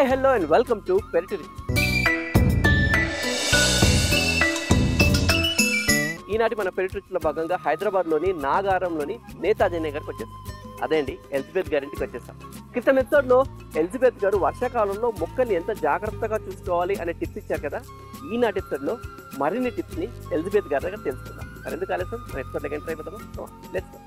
Hi hello and welcome to పెరిటరీ. ఈనాటి మన పెరిటరీలో భాగంగా హైదరాబాద్లోని నాగారంలోని నేతాజీ నగర్కి వచ్చేసాం. అదే అండి ఎలిజబెత్ గారింటికి వచ్చేసాం. క్రితం ఎపిసోడ్లో ఎలిజబెత్ గారు వర్షాకాలంలో మొక్కల్ని ఎంత జాగ్రత్తగా చూసుకోవాలి అనే టిప్స్ ఇచ్చారు కదా. ఈనాటి ఎపిసోడ్లో మరిన్ని టిప్స్ని ఎలిజబెత్ గారి దగ్గర తెలుసుకుందాం. మరి ఎందుకు ఆలస్యం, మన ఎపిసోడ్లోకి ఎంటర్ అయిపోతాము. Let's go.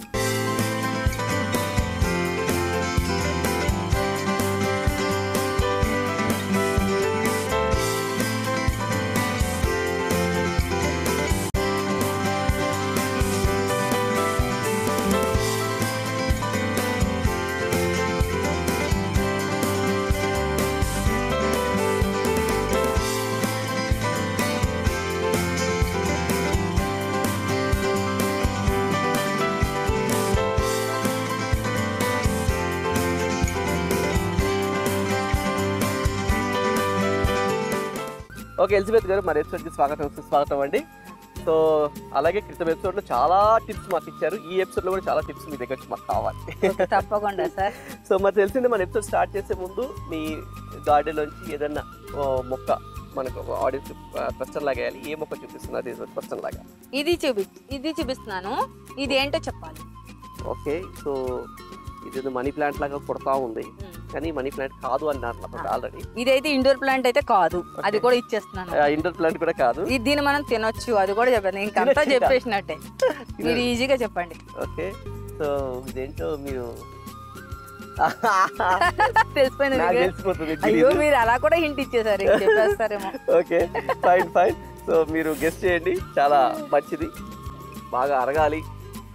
ఓకే ఎలిజబెత్ గారు, మరి ఎపిసోడ్కి స్వాగతం అండి. సో అలాగే క్రితం ఎపిసోడ్లో చాలా టిప్స్ మాకు ఇచ్చారు. ఈ ఎపిసోడ్లో కూడా చాలా టిప్స్ మీ దగ్గర మాకు కావాలి. తప్పకుండా సార్. సో మరి తెలిసింది, మన ఎపిసోడ్ స్టార్ట్ చేసే ముందు మీ గార్డెన్లోంచి ఏదన్నా మొక్క మనకు ఆడియన్స్ క్వశ్చన్ లాగా వేయాలి. ఏ మొక్క చూపిస్తున్నారు క్వశ్చన్ లాగా? ఇది చూపిస్తున్నాను. ఇది ఏంటో చెప్పాలి. ఓకే, సో ఇది మనీ ప్లాంట్ లాగా కొడతా ఉంది, కానీ మనీ ప్లాంట్ కాదు అన్నారు ఆల్రెడీ. ఇదైతే ఇండోర్ ప్లాంట్ అయితే కాదు, అది కూడా ఇచ్చేస్తున్నాను. ఇండోర్ ప్లాంట్ కూడా కాదు. దీన్ని మనం తినొచ్చు, అది కూడా చెప్పాను. ఇంకంతా చెప్పేసినట్టే, మీరు ఈజీగా చెప్పండి. ఓకే, సో ఇదేంటో మీరు తెలిసిపోయింది. అయ్యో, మీరు అలా కూడా హింట్ ఇచ్చేసారు, చెప్పేస్తారేమో. Okay, fine. సో మీరు గెస్ట్ చేయండి, చాలా మంచిది. బాగా అరగాలి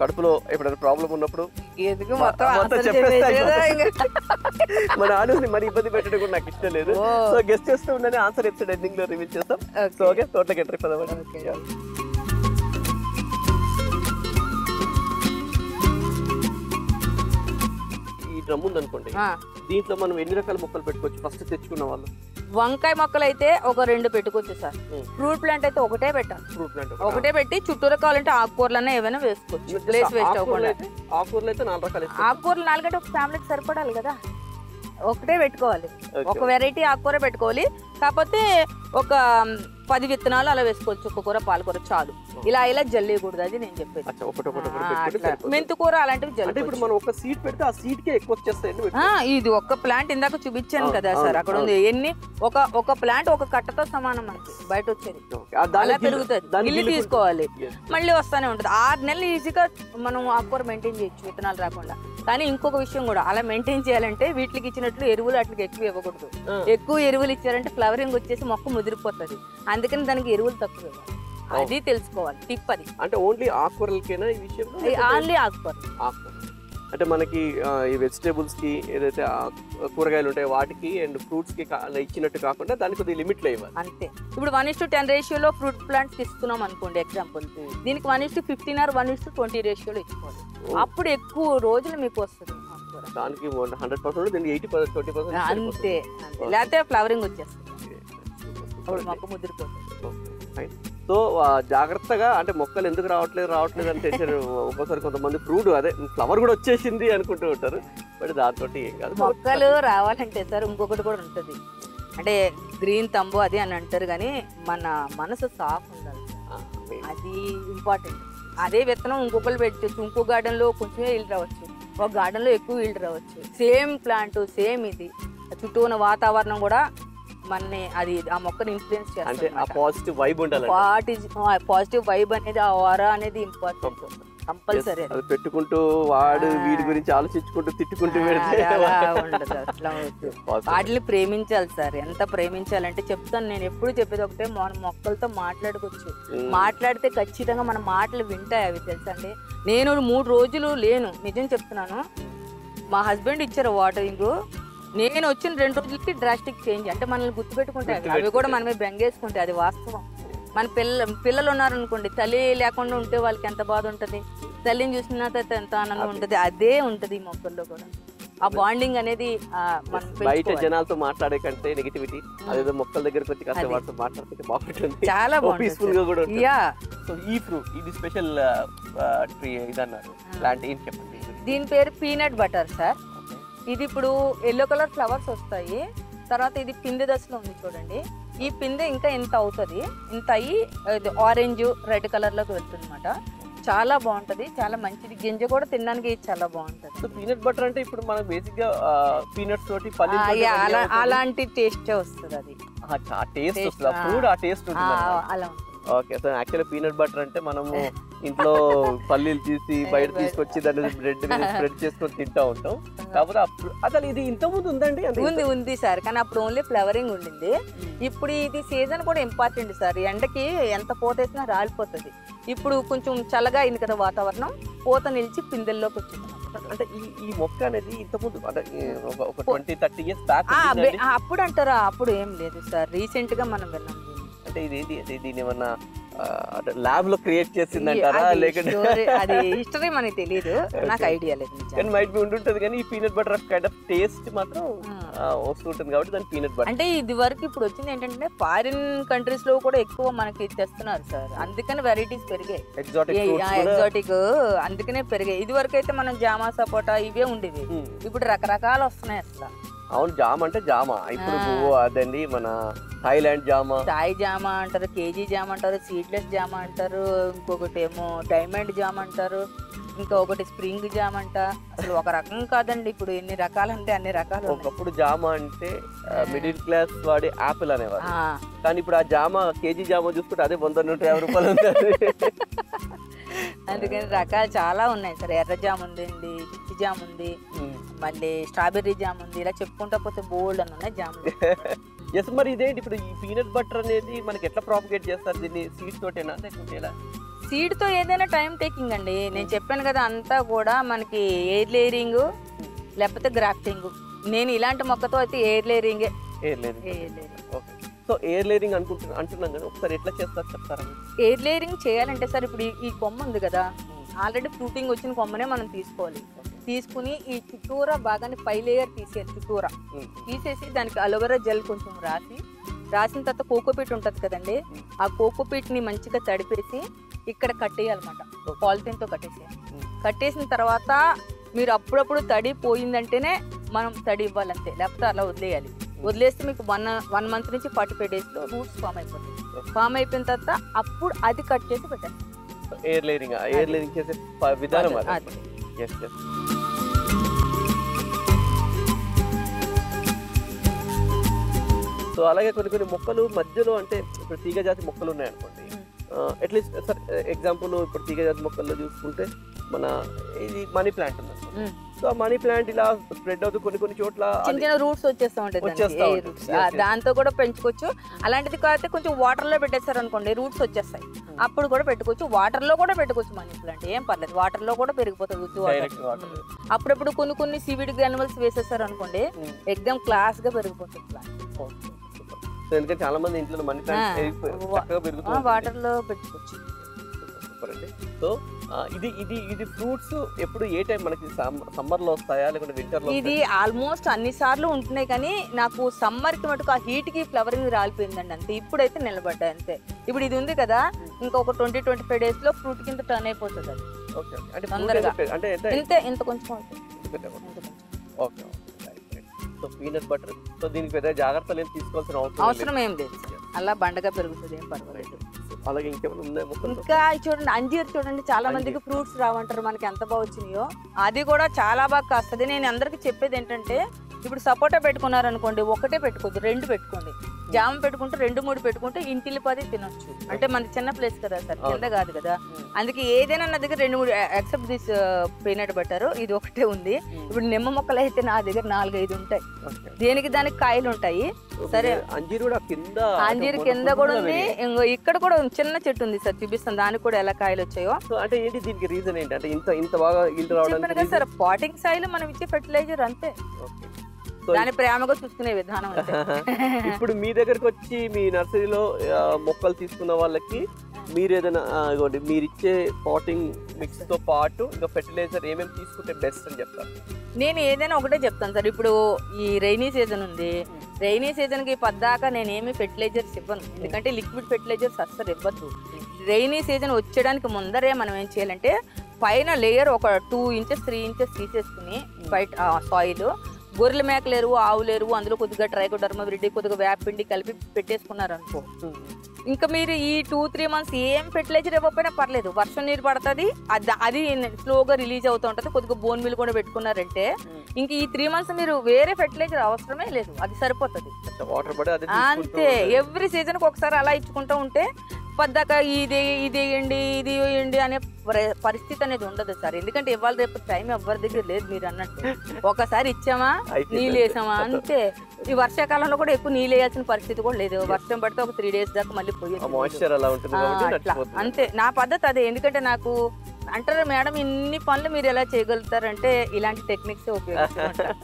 కడుపులో ఎప్పుడైనా ప్రాబ్లం ఉన్నప్పుడు. మన ఆడియన్స్ మరి ఇబ్బంది పెట్టడం కూడా నాకు ఇష్టం లేదు. సో గెస్ట్ చేస్తూ ఉండని ఆన్సర్ ఎపిసోడ్ ఎండింగ్ లో రివీల్ చేస్తాం. సో ఓకే, తోటలోకి ఎంటర్ అయిపోదాం. ఈ డ్రమ్ ఉందనుకోండి, దీంట్లో మనం ఎన్ని రకాల మొక్కలు పెట్టుకోవచ్చు? ఫస్ట్ తెచ్చుకున్న వాళ్ళు వంకాయ మొక్కలు అయితే ఒక 2 పెట్టుకోవచ్చు సార్. ఫ్రూట్ ప్లాంట్ అయితే ఒకటే పెట్టాలి. ఫ్రూట్ ప్లాంట్ ఒకటే పెట్టి చుట్టూరు కావాలంటే ఆకుకూరలన్నా ఏమైనా వేసుకోవచ్చు. ప్లేస్ వేస్ట్ అవ్వకుండా. ఆకుకూరలు అయితే 4 రకాలు. ఆకుకూరలు 4 అంటే ఒక ఫ్యామిలీకి సరిపడాలి కదా, ఒకటే పెట్టుకోవాలి. ఒక వెరైటీ ఆకుకూర పెట్టుకోవాలి. కాకపోతే ఒక 10 విత్తనాలు అలా వేసుకోవచ్చు. ఒక్కకూర పాలకూర చాలు. ఇలా జల్లేయకూడదు, అది నేను చెప్పేది. మెంతుకూర అలాంటివి జల్లి. ఇప్పుడు మనం ఒక సీడ్ పెడితే ఆ సీడ్ కే ఎక్కువ వచ్చేస్తాయి. ఇది ఒక్క ప్లాంట్ ఇందాక చూపించాను కదా సార్, అక్కడ ఉంది. ఎన్ని ఒక ప్లాంట్ ఒక కట్టతో సమానం మనకి బయట వచ్చేది. అలా పెరుగుతుంది. గిల్లి తీసుకోవాలి, మళ్ళీ వస్తానే ఉంటుంది. 6 నెలలు ఈజీగా మనం ఆకుకూర మెయింటైన్ చేయొచ్చు విత్తనాలు రాకుండా. కానీ ఇంకొక విషయం కూడా, అలా మెయింటైన్ చేయాలంటే వీటికి ఇచ్చినట్లు ఎరువులు అట్లకి ఎక్కువ ఇవ్వకూడదు. ఎక్కువ ఎరువులు ఇచ్చారంటే ఫ్లవరింగ్ వచ్చేసి మొక్క ముదిరిపోతుంది. అందుకని దానికి ఎరువులు తక్కువ ఇవ్వాలి. అది తెలుసుకోవాలి, టిప్ అది. అంటే ఓన్లీ ఆకుకూరలకేనా ఈ విషయం? ఓన్లీ ఆకుకూర. అంటే మనకి ఈ వెజిటేబుల్స్ కి ఏదైతే కూరగాయలు ఉంటాయో వాటికి అండ్ ఫ్రూట్స్ కి ఇచ్చినట్టు కాకుండా దానికి కొద్దిగా లిమిట్ లో ఇవ్వాలి. అంతే. ఇప్పుడు 1:10 రేషియోలో ఫ్రూట్ ప్లాంట్స్ ఇస్తున్నాం అనుకోండి ఎగ్జాంపుల్, దీనికి 1:15 or 1:20 రేషియోలో ఇచ్చుకోవాలి. అప్పుడు ఎక్కువ రోజులు మీకు వస్తుంది. దానికి 100% దీనికి 80-20% అంతే. లేకపోతే ఫ్లవరింగ్ వచ్చేస్తుంది, మొక్క ముదిరిపోతుంది. సో జాగ్రత్తగా, అంటే మొక్కలు ఎందుకు రావట్లేదు అంటే ఒక్కోసారి కొంతమంది ఫ్రూట్ అదే ఫ్లవర్ కూడా వచ్చేసింది అనుకుంటూ ఉంటారు. బట్ దాంతో ఏం కాదు. మొక్కలు రావాలంటే సార్ ఇంకొకటి కూడా ఉంటుంది, అంటే గ్రీన్ తంబు అది అని అంటారు. కానీ మన మనసు సాఫ్ ఉండాలి, అది ఇంపార్టెంట్. అదే విత్తనం ఇంకొకరు పెట్టచ్చు. ఇంకో గార్డెన్ లో కొంచెమే ఈల్డ్ రావచ్చు, ఒక గార్డెన్ లో ఎక్కువ ఈల్డ్ రావచ్చు. సేమ్ ప్లాంట్ సేమ్ ఇది, చుట్టూ ఉన్న వాతావరణం కూడా మనని అది ఆ మొక్కని ఇన్ఫ్లుయెన్స్ చేస్తుంది. పాజిటివ్ వైబ్ ఉండాలి. పాజిటివ్ వైబ్ అనేది, ఆ ఆరా అనేది ఇంపార్టెంట్, కంపల్సరీ. అది పెట్టుకుంటూ వీడి గురించి ఆలోచించుకుంటూ తిట్టుకుంటూ వాటిని ప్రేమించాలి సార్. ఎంత ప్రేమించాలంటే చెప్తాను నేను, ఎప్పుడు చెప్పేది ఒకటే, మన మొక్కలతో మాట్లాడుకోవచ్చు. మాట్లాడితే ఖచ్చితంగా మన మాటలు వింటాయి అవి, తెలుసా అండి. నేను 3 రోజులు లేను, నిజం చెప్తున్నాను. మా హస్బెండ్ ఇచ్చారు వాటరింగ్, నేను వచ్చిన 2 రోజులకి డ్రాస్టిక్ చేంజ్. అంటే మనల్ని గుర్తుపెట్టుకుంటాయి, అవి కూడా మనమే బెంగేసుకుంటాయి, అది వాస్తవం. మన పిల్లలు ఉన్నారనుకోండి, తల్లి లేకుండా ఉంటే వాళ్ళకి ఎంత బాధ ఉంటుంది, తల్లిని చూసిన తర్వాత ఎంత ఆనందం ఉంటుంది. అదే ఉంటుంది ఈ మొక్కల్లో కూడా. ఆ బాండింగ్ అనేది బయట జనాలతో మాట్లాడే కంటే నెగటివిటీ అదేదో మొక్కల దగ్గరికి వచ్చి కాస్త వాటితో మాట్లాడితే బాగుంటుంది, చాలా పీస్ఫుల్ గా కూడా ఉంటుంది. సో ఈ ఫ్రూట్ ఇది స్పెషల్ ట్రీ ఇదన్నారు, ప్లాంట్ ఏం చెప్పండి? దీని పేరు పీనట్ బటర్ సార్. ఇది ఇప్పుడు ఎల్లో కలర్ ఫ్లవర్స్ వస్తాయి. తర్వాత ఇది పిందె దశలో ఉంది చూడండి. ఈ పిందె ఇంకా ఇంత అవుతుంది, ఇంత అయ్యి ఆరెంజ్ రెడ్ కలర్లోకి వెళ్తుంది అనమాట. చాలా బాగుంటది, చాలా మంచిది. గింజ కూడా తినడానికి చాలా బాగుంటది. సో పీనట్ బటర్ అంటే ఇప్పుడు మనం బేసిక్ గా పీనట్స్ తోటి అలాంటి టేస్టే వస్తుంది. అది ఆ టేస్ట్ వస్తుంది, ఫుడ్ ఆ టేస్ట్ ఉంటుంది అలా. Okay. So actually peanut butter అంటే మనము ఇంట్లో పల్లీలు తీసి బయట తీసుకొచ్చి దాన్ని బ్రెడ్ మీద స్ప్రెడ్ చేసుకొని తింటా ఉంటాం. కాకపోతే అప్పుడు అసలు ఇది ఇంత ముందు ఉందండి? ఉంది సార్, కానీ అప్పుడు ఓన్లీ ఫ్లవరింగ్ ఉండింది. ఇప్పుడు ఇది సీజన్ కూడా ఇంపార్టెంట్ సార్. ఎండకి ఎంత పూత వేసినా రాలిపోతుంది. ఇప్పుడు కొంచెం చల్లగా అయింది కదా వాతావరణం, పూత నిలిచి పిందెల్లోకి వచ్చింది. అంటే ఈ మొక్క అనేది ఇంత ముందు అంటే ఒక 20-30 years బ్యాక్ అప్పుడు అంటారా? అప్పుడు ఏం లేదు సార్, రీసెంట్ గా మనం విన్నాం. అంటే ఇది దీని ఏమన్నా ల్యాబ్ లో క్రియేట్ చేసిందంటారా లేకపోతే అది హిస్టరీ మనకి తెలియదు, నాకు ఐడియా లేదు. కానీ మైట్ బి ఉంటుంటది, కానీ ఈ peanut butter kind of taste మాత్రం వస్తుంటుంది కాబట్టి దాని పీనట్ బటర్. అంటే ఇది వరకు ఇప్పుడు వచ్చింది ఏంటంటే ఫారిన్ కంట్రీస్ లో కూడా ఎక్కువ మనకి తెస్తున్నారు సార్, అందుకని వెరైటీస్ పెరిగాయి. ఎగ్జాటిక్ అందుకనే పెరిగాయి. ఇది వరకు అయితే మనం జామా సపోటా ఇవే ఉండేవి, ఇప్పుడు రకరకాలు వస్తున్నాయి అసలు. అవును, జామ అంటే జామ ఇప్పుడు అదండి మన థాయిలాండ్ జామ, థాయ్ జామ అంటారు, కేజీ జామ అంటారు, సీడ్లెస్ జామ అంటారు, ఇంకొకటి ఏమో డైమండ్ జామ అంటారు, ఇంకొకటి స్ప్రింగ్ జామ అంట. అసలు ఒక రకం కాదండి, ఇప్పుడు ఎన్ని రకాలు అంటే అన్ని రకాలు. ఒకప్పుడు జామ అంటే మిడిల్ క్లాస్ వాడి యాపిల్ అనేవారు, కానీ ఇప్పుడు ఆ జామ కేజీ జామ చూసుకుంటే అదే 150 రూపాయలు ఉంటుంది. అందుకని రకాలు చాలా ఉన్నాయి సార్. ఎర్ర జామ ఉందండి, చిట్టి జామ ఉంది, మళ్ళీ స్ట్రాబెర్రీ జామ్ ఉంది, ఇలా చెప్పుకుంటా పోతే బోల్డ్ అని ఉన్నాయి జాములు. ఎస్, మరి ఇదేంటి ఇప్పుడు ఈ పీనట్ బటర్ అనేది మనకి ఎట్లా ప్రాపగేట్ చేస్తారు? దీన్ని సీడ్ తోటేనా లేకుంటే ఎలా? సీడ్ తో ఏదైనా టైం టేకింగ్ అండి. నేను చెప్పాను కదా, అంతా కూడా మనకి ఎయిర్ లేయరింగ్ లేకపోతే గ్రాఫ్టింగ్. నేను ఇలాంటి మొక్కతో అయితే ఎయిర్ లేయరింగే. ఓకే. సో ఎయిర్ లేయరింగ్ అంటున్నాం కదా, ఒకసారి ఎట్లా చేస్తారు చెప్తారా? ఎయిర్ లేయరింగ్ చేయాలంటే సార్, ఇప్పుడు ఈ కొమ్మ ఉంది కదా, ఆల్రెడీ ఫ్రూటింగ్ వచ్చిన కొమ్మనే మనం తీసుకోవాలి. తీసుకుని ఈ చుట్టూరా బాగానే 5 లేయర్ తీసేయాలి. చుట్టూరా తీసేసి దానికి అలోవెరా జెల్ కొంచెం రాసిన తర్వాత కోకోపీట్ ఉంటుంది కదండి, ఆ కోకోపీట్ ని మంచిగా తడిపేసి ఇక్కడ కట్టేయాలన్నమాట. పాలిథిన్ తో కట్టేసేయాలి. కట్టేసిన తర్వాత మీరు అప్పుడప్పుడు తడి పోయిందంటేనే మనం తడి ఇవ్వాలంతే, లేకపోతే అలా వదిలేయాలి. వదిలేస్తే మీకు 1 మంత్ నుంచి 45 days లో రూట్స్ ఫామ్ అయిపోతుంది. ఫామ్ అయిపోయిన తర్వాత అప్పుడు అది కట్ చేసి పెట్టాలి. ఎయిర్ లేయరింగ్ చేసే విధానం అది. సో అలాగే కొన్ని మొక్కలు మధ్యలో, అంటే ఇప్పుడు తీగ జాతి మొక్కలు ఉన్నాయనుకోండి, అట్లీస్ట్ సార్ ఎగ్జాంపుల్ ఇప్పుడు తీగ జాతి మొక్కల్లో చూసుకుంటే మన ఇది మనీ ప్లాంట్ ఉంది. సో ఆ మనీ ప్లాంట్ ఇలా స్ప్రెడ్ అవుతూ కొన్ని చోట్ల చిన్న రూట్స్ వచ్చేస్తా ఉంటాయి, దాంతో కూడా పెంచుకోవచ్చు. అలాంటిది కాకపోతే కొంచెం వాటర్ లో పెట్టేస్తారు అనుకోండి, రూట్స్ వచ్చేస్తాయి, అప్పుడు కూడా పెట్టుకోవచ్చు. వాటర్ లో కూడా పెట్టుకోవచ్చు మనీ ప్లాంట్, ఏం పర్లేదు, వాటర్ లో కూడా పెరిగిపోతుంది. అప్పుడప్పుడు కొన్ని సీవీడ్ గ్రాన్యువల్స్ వేసేస్తారు అనుకోండి, ఎగ్జామ్ క్లాస్ గా పెరిగిపోతుంది ప్లాంట్. ఎందుకంటే చాలా మంది ఇంట్లో మనీ ప్లాంట్ వాటర్ లో పెట్టుకోవచ్చు. సో ఇది ఫ్రూట్స్ ఎప్పుడు ఏ టైం మనకి సమ్మర్ లో వస్తాయా లేకుంటే వింటర్ లో? ఇది ఆల్మోస్ట్ అన్ని సార్లు ఉంటున్నాయి, కానీ నాకు సమ్మర్ కి మటుకు ఆ హీట్ కి ఫ్లవరింగ్ రాలిపోయిందండి అంతే. ఇప్పుడైతే నిలబడ్డాయి అంతే. ఇప్పుడు ఇది ఉంది కదా, ఇంకొక 20-25 days లో ఫ్రూట్ కింద టర్న్ అయిపోతుంది అది. తొందరగా అంటే ఇంత కొంచెం okay. So peanut butter, so దీనికి పెద్ద జాగ్రత్తలు ఏం తీసుకోవాల్సిన అవసరం ఏం లేదు, అలా బండగా పెరుగుతుంది, ఏం పర్వాలేదు. అలాగే ఇంకేమైనా ఉన్నాయి? ఇంకా చూడండి, అంజీర్ చూడండి, చాలా మందికి ఫ్రూట్స్ రావంటారు, మనకి ఎంత బాగా వచ్చినాయో. అది కూడా చాలా బాగా కాస్తుంది. నేను అందరికి చెప్పేది ఏంటంటే, ఇప్పుడు సపోటా పెట్టుకున్నారనుకోండి, ఒకటే పెట్టుకోవద్దు, 2 పెట్టుకోండి. జామ పెట్టుకుంటే 2-3 పెట్టుకుంటే ఇంటిల్లి 10 తినొచ్చు. అంటే మనది చిన్న ప్లేస్ కదా సార్, కింద కాదు కదా, అందుకే ఏదైనా నా దగ్గర 2-3 ఎక్సెప్ట్ దిస్ పీనట్ బటర్ ఇది ఒకటే ఉంది. ఇప్పుడు నిమ్మ మొక్కలు అయితే నా దగ్గర 4-5 ఉంటాయి, దేనికి దానికి కాయలు ఉంటాయి. సరే, అంజీర్ కింద కూడా ఉంది, ఇక్కడ కూడా చిన్న చెట్టు ఉంది సార్, చూపిస్తాను దానికి కూడా ఎలా కాయలు వచ్చాయో. అంటే ఏంటి దీనికి రీజన్ ఏంటి? అంటే ఇంత బాగా ఈల్డ్ రావడానికి సార్ పాటింగ్ సాయిల్ మనం ఇచ్చే ఫెర్టిలైజర్ అంతే, దాని ప్రేమగా చూసుకునే విధానం. ఇప్పుడు మీ దగ్గరకు వచ్చి మీ నర్సరీలో మొక్కలు తీసుకున్న వాళ్ళకి మీరు ఏదైనా మీరు ఇచ్చే పాటింగ్ మిక్స్ తో పాటు ఇంకా ఫెర్టిలైజర్ ఏమేమి తీసుకుంటే బెస్ట్ అని చెప్తారు? నేను ఏదైనా ఒకటే చెప్తాను సార్. ఇప్పుడు ఈ రైనీ సీజన్ ఉంది, రైనీ సీజన్ కి పద్దాకా నేనేమి ఫెర్టిలైజర్స్ ఇవ్వను, ఎందుకంటే లిక్విడ్ ఫెర్టిలైజర్స్ అస్సలు ఇవ్వద్దు. రైనీ సీజన్ వచ్చేయడానికి ముందరే మనం ఏం చేయాలంటే, పైన లేయర్ ఒక 2 inches 3 inches తీసేసుకుని బయట సాయిల్, గొర్రెల మేకలు ఎరువు, ఆవుల ఎరువు, అందులో కొద్దిగా ట్రైకోడర్మా విరిడి, కొద్దిగా వేపపిండి కలిపి పెట్టేసుకున్నారు అనుకో, ఇంకా మీరు ఈ 2-3 మంత్స్ ఏం ఫెర్టిలైజర్ ఇవ్వకపోయినా పర్లేదు, వర్షం నీరు పడుతుంది, అది స్లోగా రిలీజ్ అవుతూ ఉంటుంది, కొద్దిగా బోన్ మిల్ కూడా పెట్టుకున్నారంటే ఇంక ఈ 3 మంత్స్ మీరు వేరే ఫెర్టిలైజర్ అవసరమే లేదు, అది సరిపోతుంది అంతే. ఎవ్రీ సీజన్ కి ఒకసారి అలా ఇచ్చుకుంటూ ఉంటే పద్దాక ఇది వేయండి అనే పరిస్థితి అనేది ఉండదు సార్. ఎందుకంటే ఇవాళ రేపు టైం ఎవరి దగ్గర లేదు. మీరు అన్నట్టు ఒకసారి ఇచ్చామా నీళ్ళు వేసామా అంతే. ఈ వర్షాకాలంలో కూడా ఎక్కువ నీళ్ళు వేయాల్సిన పరిస్థితి కూడా లేదు. వర్షం పడితే ఒక 3 days దాకా మళ్ళీ పోయి అంతే. నా పద్ధతి అదే. ఎందుకంటే నాకు అంటారు మేడం ఇన్ని పనులు మీరు ఎలా చేయగలుగుతారంటే ఇలాంటి టెక్నిక్స్ ఉపయోగిస్తారు.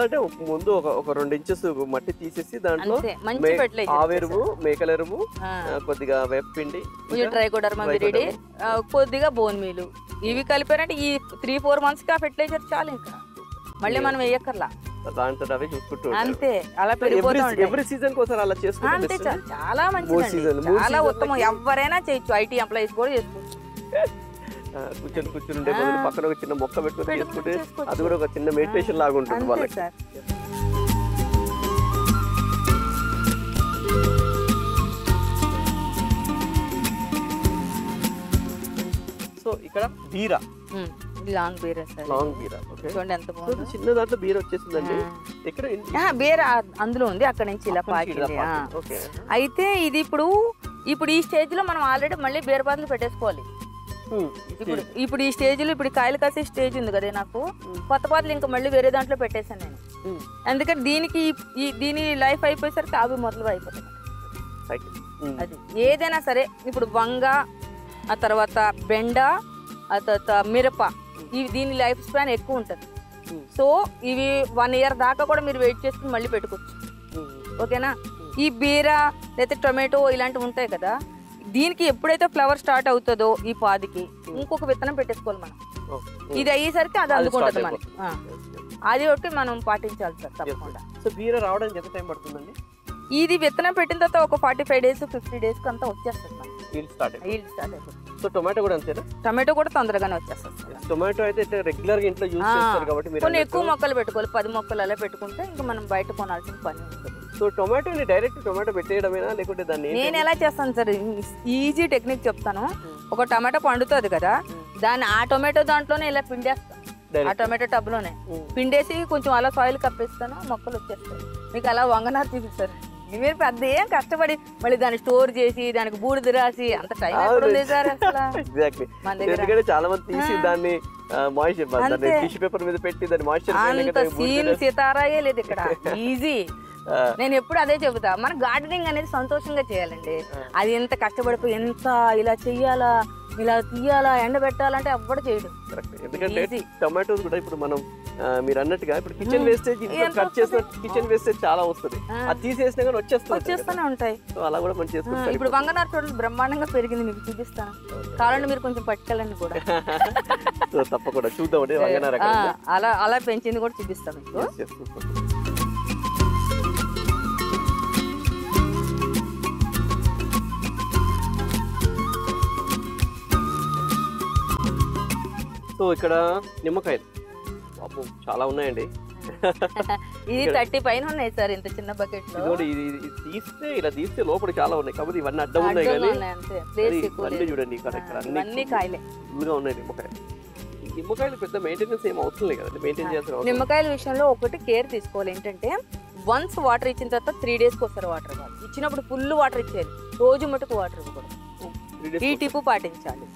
అంటే ముందు ఒక 2 inches మట్టి తీసేసి దాంట్లో ఆవెరువు, మేకల ఎరువు, కొద్దిగా వేపపిండి, ట్రైకోడర్మా విరిడి, కొద్దిగా బోన్ మీలు ఇవి కలిపారంటే ఈ 3-4 months కి ఆ ఫెర్టిలైజర్ చాలు. ఇంకా మళ్ళీ మనం వేయక్కర్లా అంతే. అలా అంతే చాలా మంచిది, చాలా ఉత్తమం. ఎవరైనా చేయొచ్చు, ఐటీ ఎంప్లాయీస్ కూడా చేసుకోవచ్చు. కూర్చొని పక్కన ఒక చిన్న మొక్క పెట్టుకుని చేసుకుంటే అది కూడా ఒక చిన్న మెడిటేషన్ లాగా ఉంటుంది వాళ్ళకి. సో ఇక్కడ బీరా, లాంగ్ బీరా సార్. లాంగ్ బీరా చూడండి ఎంత బాగుంది. చిన్న దాంట్లో బీర వచ్చేసిందండి. ఇక్కడ బీర అందులో ఉంది, అక్కడ నుంచి ఇలా పాకింది. అయితే ఇది ఇప్పుడు ఈ స్టేజ్ లో మనం ఆల్రెడీ మళ్ళీ బీర పాదులు పెట్టేసుకోవాలి. ఇప్పుడు ఈ స్టేజ్ లో ఇప్పుడు కాయలు కాసే స్టేజ్ ఉంది కదా, నాకు కొత్త పాతలు ఇంకా మళ్ళీ వేరే దాంట్లో పెట్టేశాను నేను. ఎందుకంటే దీని లైఫ్ అయిపోయేసరికి అవి మొదలు అయిపోతుంది. అది ఏదైనా సరే, ఇప్పుడు వంగ, ఆ తర్వాత బెండ, ఆ తర్వాత మిరప, దీని లైఫ్ స్పాన్ ఎక్కువ ఉంటుంది. సో ఇవి 1 year దాకా కూడా మీరు వెయిట్ చేసుకుని మళ్ళీ పెట్టుకోవచ్చు. ఓకేనా. ఈ బీర లేకపోతే టొమాటో ఇలాంటివి ఉంటాయి కదా, దీనికి ఎప్పుడైతే ఫ్లవర్ స్టార్ట్ అవుతుందో ఈ పాదికి ఇంకొక విత్తనం పెట్టేసుకోవాలి మనం. ఇది అయ్యేసరికి అది అందుకుంటుంది మనకి. అది ఒకటి మనం పాటించాలి సార్ తప్పకుండా. సో బీర రావడానికి ఎంత టైం పడుతుందండి? ఇది విత్తనం పెట్టిన తర్వాత ఒక 45 days 50 days కి అంతా వచ్చేస్తుంది మనకి. ఈల్డ్ స్టార్ట్ అయిపోతుంది. సో టొమాటో కూడా అంతేనా? టొమాటో కూడా తొందరగానే వచ్చేస్తుంది. టొమాటో అయితే రెగ్యులర్ గా ఇంట్లో యూజ్ చేస్తారు కాబట్టి మీరు కొన్ని ఎక్కువ మొక్కలు పెట్టుకోవాలి. 10 మొక్కలు అలా పెట్టుకుంటే ఇంకా మనం బయట కొనాల్సిన పని ఉంటుంది. సో టొమాటోని డైరెక్ట్ టొమాటో పెట్టేయడమేనా లేకుంటే దాన్ని నేను ఎలా చేస్తాను సార్, ఈజీ టెక్నిక్ చెప్తాను. ఒక టమాటో పండుతుంది కదా, దాన్ని ఆ టొమాటో దాంట్లోనే ఇలా పిండేస్తాను. ఆ టొమాటో టబ్ లోనే పిండేసి కొంచెం అలా సాయిల్ కప్పేస్తాను, మొక్కలు వచ్చేస్తాయి. మీకు అలా వంగనారు చూపిస్తారు. మీరు పెద్ద ఏం కష్టపడి మళ్ళీ దాన్ని స్టోర్ చేసి దానికి బూడిద రాసి అంత టైం ఎక్కడుంది సార్ అసలు. ఎందుకంటే చాలా మంది తీసి దాన్ని టిష్యూ పేపర్ మీద పెట్టి దాన్ని మాయిశ్చర్ అంత సీన్ సితారాయే లేదు ఇక్కడ. ఈజీ. నేను ఎప్పుడు అదే చెబుతా, మన గార్డెనింగ్ అనేది సంతోషంగా చేయాలండి. అది ఎంత కష్టపడిపోయి ఎంత ఇలా చెయ్యాలా, ఇలా తీయాలా, ఎండబెట్టాలంటే ఎవ్వడు చేయడు. ఎందుకంటే టొమాటోస్ కూడా ఇప్పుడు మనం మీరు అన్నట్టుగా ఇప్పుడు కిచెన్ వేస్టేజ్ కట్ చేసిన కిచెన్ వేస్టేజ్ చాలా వస్తుంది, అది తీసేసినా కానీ వచ్చేస్తూనే ఉంటాయి. సో అలా కూడా మనం చేసుకుంటాం. ఇప్పుడు వంగనారు చూడండి బ్రహ్మాండంగా పెరిగింది, మీకు చూపిస్తాను. కావాలంటే మీరు కొంచెం పట్టుకెళ్ళండి కూడా. సో తప్పకుండా చూద్దామండి వంగనారు అలా పెంచింది కూడా చూపిస్తాను మీకు. సో ఇక్కడ నిమ్మకాయలు చాలా ఉన్నాయండి. ఇది 30 పైన ఉన్నాయి సార్ ఇంత చిన్న బకెట్ లో. తీస్తే ఇలా తీస్తే లోపల చాలా ఉన్నాయి, కాబట్టి ఇవన్నీ అడ్డం ఉన్నాయి కానీ చూడండి ఇక్కడ అన్ని కాయలే ఫుల్గా ఉన్నాయి నిమ్మకాయలు. నిమ్మకాయలు పెద్ద మెయింటెనెన్స్ ఏం అవసరం లేదు కదా, మెయింటైన్ చేయాల్సిన. నిమ్మకాయల విషయంలో ఒకటి కేర్ తీసుకోవాలి. ఏంటంటే వన్స్ వాటర్ ఇచ్చిన తర్వాత 3 days కి ఒకసారి వాటర్ ఇవ్వాలి. ఇచ్చినప్పుడు ఫుల్ వాటర్ ఇచ్చేయాలి, రోజు మటుకు వాటర్ ఇవ్వకూడదు. ఈ టిప్ పాటించాలి.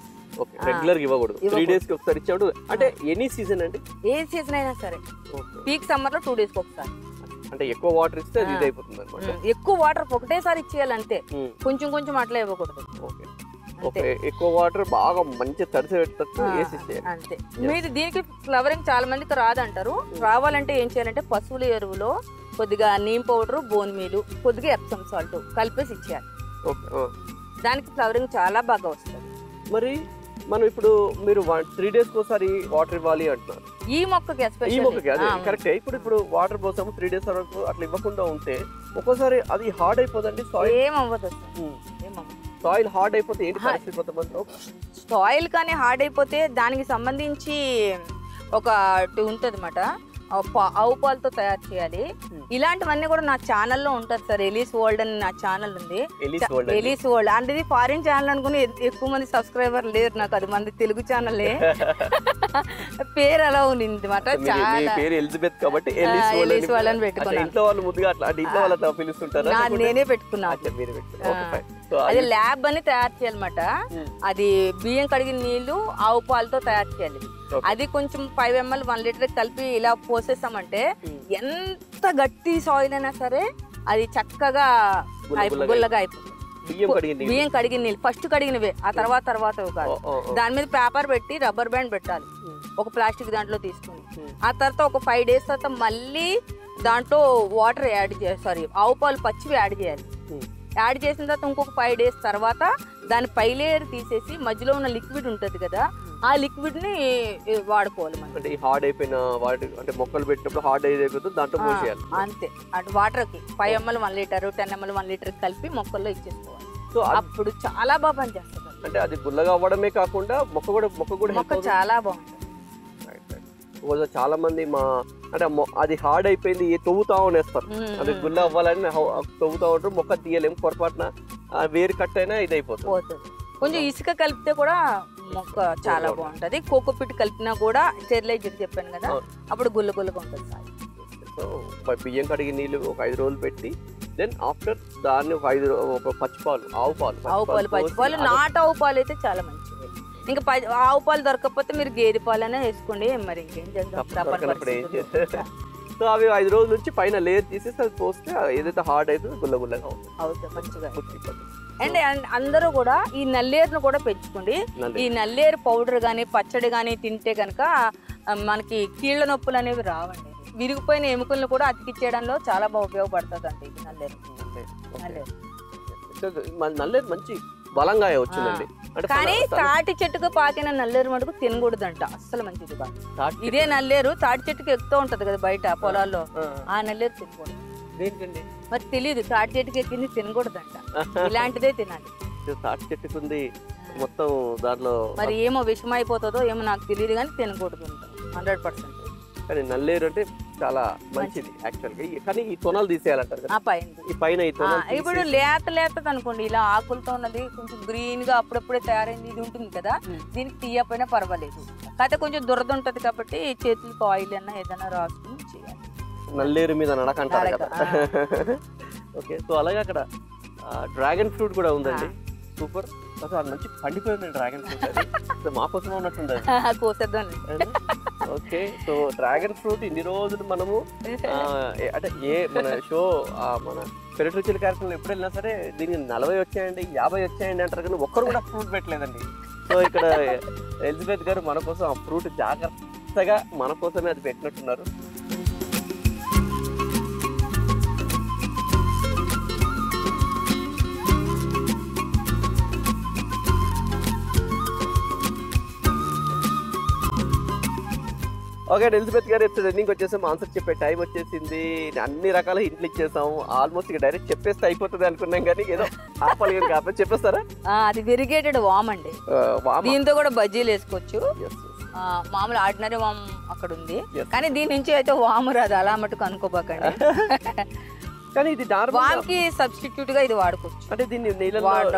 రెగ్యులర్ ఇవ్వకూడదు, 3 days కి ఒకసారి ఇచ్చాడు. అంటే ఎనీ సీజన్ అండి, ఏ సీజన్ అయినా సరే. పీక్ సమ్మర్ లో 2 days కి ఒకసారి. అంటే ఎక్కువ వాటర్ ఇస్తే అది ఇది అయిపోతుంది అన్నమాట. ఎక్కువ వాటర్ ఒకటేసారి ఇచ్చేయాలి అంతే, కొంచెం కొంచెం అట్లా ఇవ్వకూడదు. ఎక్కువ వాటర్ బాగా మంచి తడిసి పెట్టచ్చు అంతే. మీరు దీనికి ఫ్లవరింగ్ చాలా మందికి రాదంటారు. రావాలంటే ఏం చేయాలంటే పశువుల ఎరువులో కొద్దిగా నీమ్ పౌడర్, బోన్ మీలు, కొద్దిగా ఎప్సమ్ సాల్ట్ కలిపేసి ఇచ్చేయాలి. దానికి ఫ్లవరింగ్ చాలా బాగా వస్తుంది. మరి మనం ఇప్పుడు మీరు 3 days కి ఒకసారి వాటర్ ఇవ్వాలి అంటున్నారు ఈ మొక్కకి. అదే కరెక్టే. ఇప్పుడు వాటర్ పోసాము 3 days వరకు అట్లా ఇవ్వకుండా ఉంటే ఒక్కోసారి అది హార్డ్ అయిపోదండి. ఏమవ్వదు, సాయిల్ హార్డ్ అయిపోతే ఏంటి పరిస్థితి? సాయిల్ కానీ హార్డ్ అయిపోతే దానికి సంబంధించి ఒకటి ఉంటుంది అన్నమాట. ఆవు పాలతో తయారు చేయాలి. ఇలాంటివన్నీ కూడా నా ఛానల్లో ఉంటుంది సార్. ఎలీస్ వరల్డ్ అని నా ఛానల్ ఉంది. ఎలీస్ వరల్డ్ అంటే ఇది ఫారిన్ ఛానల్ అనుకుని ఎక్కువ మంది సబ్స్క్రైబర్ లేరు నాకు. అది మంది తెలుగు ఛానలే. పేరు అలా ఉంది అనమాట. చాలా ఎలిజబెత్ కాబట్టి ఎలీస్ వరల్డ్ అని పెట్టుకున్నాను. నేనే పెట్టుకున్నాను. అది ల్యాబ్ అని తయారు చేయాలన్నమాట. అది బియ్యం కడిగిన నీళ్లు ఆవు పాలతో తయారు చేయాలి. అది కొంచెం 5 ml 1 లీటర్ కలిపి ఇలా పోసేసామంటే ఎంత గట్టి సాయిల్ అయినా సరే అది చక్కగా గుల్లగా అయిపోతుంది. బియ్యం కడిగిన నీళ్ళు ఫస్ట్ కడిగినవే, ఆ తర్వాత కాదు. దాని మీద పేపర్ పెట్టి రబ్బర్ బ్యాండ్ పెట్టాలి ఒక ప్లాస్టిక్ దాంట్లో తీసుకుని. ఆ తర్వాత ఒక 5 days తర్వాత మళ్ళీ దాంట్లో వాటర్ ఆవు పాలు పచ్చివి యాడ్ చేయాలి. యాడ్ చేసిన తర్వాత ఇంకొక 5 days తర్వాత దాని పై లేయర్ తీసేసి మధ్యలో ఉన్న లిక్విడ్ ఉంటుంది కదా, ఆ లిక్విడ్ ని వాడుకోవాలి. అంటే హార్డ్ అయిపోయిన అంటే మొక్కలు పెట్టినప్పుడు హార్డ్ అయిపోతుంది దాంట్లో పోసేయాలి అంతే. అటు వాటర్ కి 5 ml 1 లీటర్ 10 ml 1 లీటర్ కలిపి మొక్కల్లో ఇచ్చేసుకోవాలి. సో అప్పుడు చాలా బాగా పనిచేస్తుంది. అంటే అది గుల్లగా అవ్వడమే కాకుండా మొక్క చాలా బాగుంటుంది. చాలా మంది అంటే అది హార్డ్ అయిపోయింది తవ్వుతా ఉనేస్తారు. అది గుల్ల అవ్వాలని తవ్వుతా ఉంటారు, మొక్క తీయలేము, పొరపాటున వేరు కట్ అయినా ఇది అయిపోతుంది. కొంచెం ఇసుక కలిపితే కూడా మొక్క చాలా బాగుంటది. కోకోపిట్ కలిపినా కూడా స్టెరిలైజర్ చెప్పాను కదా, అప్పుడు గుల్లగా ఉంటుంది. సో బియ్యం కడిగి నీళ్ళు ఒక 5 రోజులు పెట్టి దెన్ ఆఫ్టర్ దాన్ని ఒక పచ్చిపాలు ఆవు పచ్చిపాలు నాటు ఆవు పాలు అయితే చాలా మంచిది. ఇంకా ఆవు పాలు దొరకకపోతే మీరు గేదె పాలనే వేసుకోండి. మరి ఇంకేం చేద్దాం. సో అవి 5 రోజుల నుంచి పైన లేయర్ తీసేసి అది పోస్తే ఏదైతే హార్డ్ అవుతుందో గుల్లగా అవుతుంది మంచిగా. అండ్ అందరూ కూడా ఈ నల్లేరును కూడా పెంచుకోండి. ఈ నల్లేరు పౌడర్ కానీ పచ్చడి కానీ తింటే కనుక మనకి కీళ్ళ నొప్పులు అనేవి రావండి. విరిగిపోయిన ఎముకలను కూడా అతికిచ్చేయడంలో చాలా బాగా ఉపయోగపడుతుంది అండి ఇది నల్లేరు మంచి బలంగా వచ్చిందండి. కానీ తాటి చెట్టుకు పాకిన నల్లేరు మటుకు తినకూడదంట, అస్సలు మంచిది కాదు. ఇదే నల్లేరు తాటి చెట్టుకు ఎక్కుతూ ఉంటది కదా బయట పొలాల్లో, ఆ నల్లేరు తినకూడదు. మరి తెలియదు, తాటి చెట్టుకి ఎక్కింది తినకూడదంట, ఇలాంటిదే తినాలి. తాటి చెట్టుకుంది మొత్తం దాంట్లో మరి ఏమో విషం అయిపోతుందో ఏమో నాకు తెలియదు, కానీ తినకూడదు 100%. కానీ నల్లేరు అంటే చాలా మంచిది యాక్చువల్గా. కానీ ఈ తొనలు తీసేయాలంటారు కదా, ఈ పైన ఇప్పుడు లేతది అనుకోండి, ఇలా ఆకులతో ఉన్నది కొంచెం గ్రీన్ గా అప్పుడప్పుడే తయారైంది ఇది ఉంటుంది కదా, దీనికి తీయకపోయినా పర్వాలేదు. కాకపోతే కొంచెం దురద ఉంటది కాబట్టి చేతులకు ఆయిల్ అన్నా ఏదైనా రాసుకుని చేయాలి. నల్లేరు మీద నడకంటారు కదా. ఓకే, సో అలాగే అక్కడ డ్రాగన్ ఫ్రూట్ కూడా ఉందండి. సూపర్, అసలు మంచి పండిపోయింది డ్రాగన్ ఫ్రూట్. అది మా కోసం ఉన్నట్టుంది. ఓకే, సో డ్రాగన్ ఫ్రూట్ ఇన్ని రోజులు మనము అంటే మన షో మన పెరటి రుచుల కార్యక్రమంలో ఎప్పుడు వెళ్ళినా సరే దీనికి 40 వచ్చాయండి 50 వచ్చాయండి అంటారు, కానీ ఒక్కరు కూడా ఫ్రూట్ పెట్టలేదండి. సో ఇక్కడ ఎలిజబెత్ గారు మన కోసం ఆ ఫ్రూట్ జాగ్రత్తగా మన కోసమే అది పెట్టినట్టున్నారు. ఓకే, ఎలిజబెత్ గారు ఎప్పుడు రన్నింగ్ వచ్చేసాం, ఆన్సర్ చెప్పే టైం వచ్చేసింది. అన్ని రకాల హింట్లు ఇచ్చేసాము. ఆల్మోస్ట్ ఇక డైరెక్ట్ చెప్పేస్తే అయిపోతుంది అనుకున్నాం, కానీ ఏదో ఆపలి కాబట్టి చెప్పేస్తారా? అది వెరిగేటెడ్ వామ్ అండి, దీంతో కూడా బజ్జీలు వేసుకోవచ్చు. మామూలు ఆర్డినరీ వామ్ అక్కడ ఉంది, కానీ దీని నుంచి అయితే వాము రాదు, అలా మటుకు అనుకోబాకండి. కానీ ఇది వామ్కి సబ్స్టిట్యూట్ గా ఇది వాడుకోవచ్చు. అంటే దీన్ని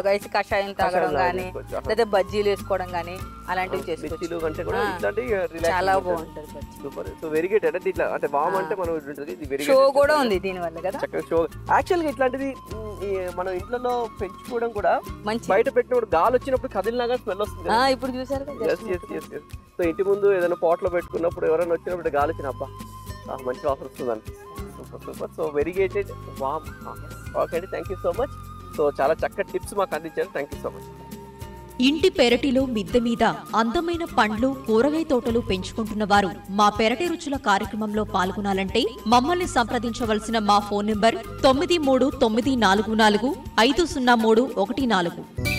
వేసి కషాయం తాగడం కానీ లేదా బజ్జీలు వేసుకోవడం కానీ అలాంటివి చేసుకోవచ్చు. చాలా బాగుంటుంది. సూపర్. సో వెరిగేటెడ్ అంటే ఇట్లా అంటే వామ్ అంటే మనం షో కూడా ఉంది దీని వల్ల కదా. షో యాక్చువల్ గా ఇట్లాంటిది మనం ఇంట్లో పెంచుకోవడం కూడా మంచి. బయట పెట్టినప్పుడు గాలి వచ్చినప్పుడు కదిలినాగా స్మెల్ వస్తుంది. ఇప్పుడు చూసారు. సో ఇంటి ముందు ఏదైనా పాట్ లో పెట్టుకున్నప్పుడు ఎవరైనా వచ్చినప్పుడు గాలి వచ్చిన అబ్బా మంచి ఆఫర్ వస్తుంది అనిపిస్తుంది. సూపర్. సో వెరిగేటెడ్ వామ్. ఓకే అండి, thank you so much. So చాలా చక్కటి టిప్స్ మాకు అందించారు, థ్యాంక్ యూ సో మచ్. ఇంటి పెరటిలో మిద్దె మీద అందమైన పండ్లు కూరగాయ తోటలు పెంచుకుంటున్న వారు మా పెరటి రుచుల కార్యక్రమంలో పాల్గొనాలంటే మమ్మల్ని సంప్రదించవలసిన మా ఫోన్ నంబర్ 9394450314.